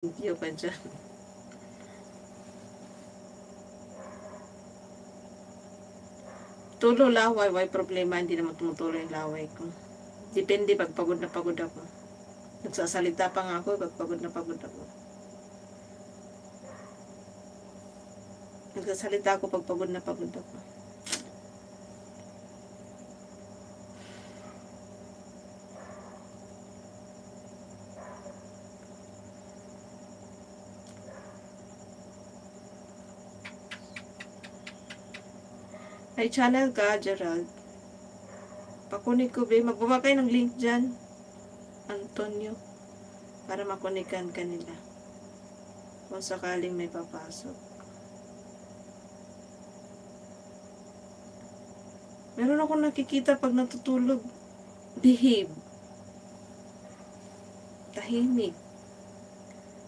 Video pa dyan. Tulo laway, may problema, hindi naman tumutuloy yung laway ko. Depende pag pagod na pagod ako. Nagsasalita pa nga ako pag pagod na pagod ako. Nagsasalita ako pag pagod na pagod ako. May channel ka, Gerald. Pakunik ko, be. Magbaba kayo ng link dyan, Antonio, para makunikan kanila kung sakaling may papasok. Meron ako nakikita pag natutulog. Behave. Tahimik.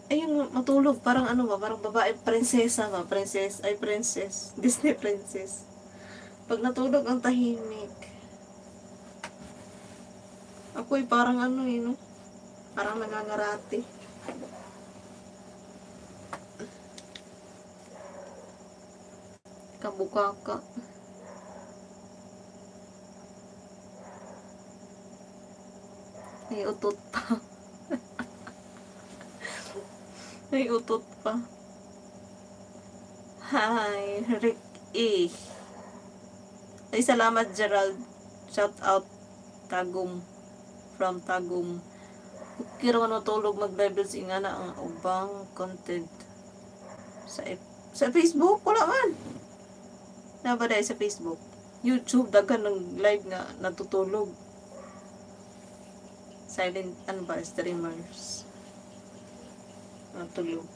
Ay, yung matulog, parang ano ba, parang babae, prinsesa ba, princess, Disney princess. Pag natulog, ang tahimik. Ako'y parang ano no? Parang nangangarati. Kabukaka. May utot pa. May utot pa. Hi, Rick E. Ay, salamat, Gerald. Shout out, Tagum. From Tagum. Kira ko natulog mag-Bibles nga na ang ubang content. Sa Facebook? Wala man. Nabaday sa Facebook. YouTube, dagan ng live nga natutulog. Silent, ano ba, streamers. Natulog.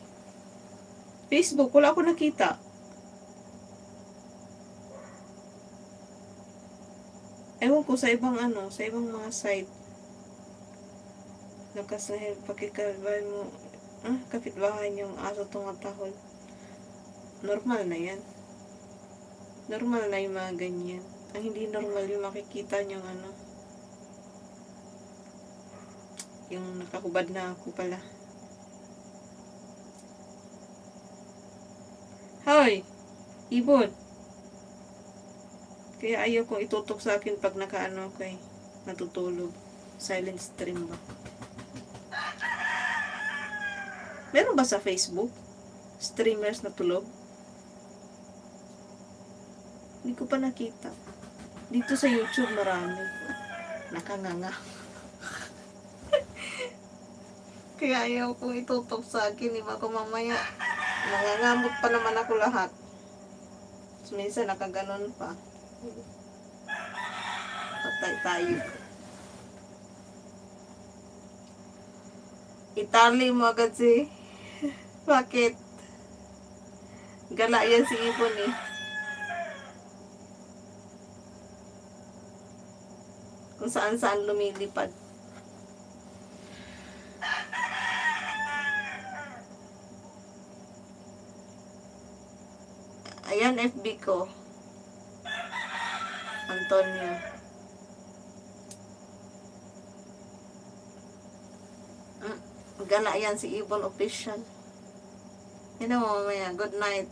Facebook, wala ako nakita. Ewan ko sa ibang sa ibang mga site. Nakasahil pakikabay mo, kapitbahay niyong aso tumatahol. Normal na yan. Normal na yung mga ganyan. Ang hindi normal yung makikita niyong yung nakahubad na ako pala. Hoy! Ibon! Kaya ayaw kong itutok sa akin pag kay natutulog. Silent stream ba? Meron ba sa Facebook? Streamers na tulog? Hindi ko pa nakita. Dito sa YouTube marami. Nakanganga. Kaya ayaw kong itutok sa akin. Iba ko mamaya. Nangangamot pa naman ako lahat. Minsan nakaganon pa. Patay tayo. Itali mo agad si... Bakit? Gala yan si Ibon eh. Kung saan-saan lumilipad. Ayan FB ko. Antonio. Gala yan si Ibon Official. Yan mo mamaya. Good night.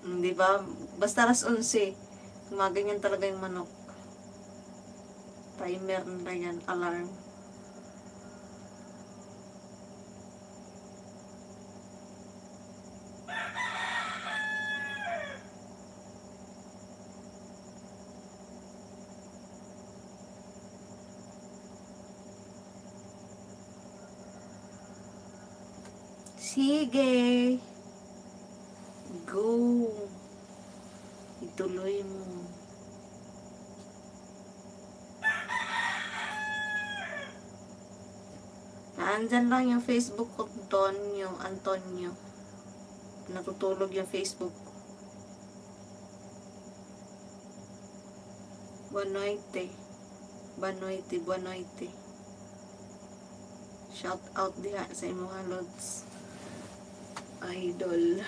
Diba? Basta alas 11. Gumaganyan talaga yung manok. Timer na yan. Alarm. Sige. Go. Ituloy mo. Andyan lang yung Facebook ko doon, yung Antonio. Natutulog yung Facebook. Buanoite. Shout out diha sa imong lods. Idol.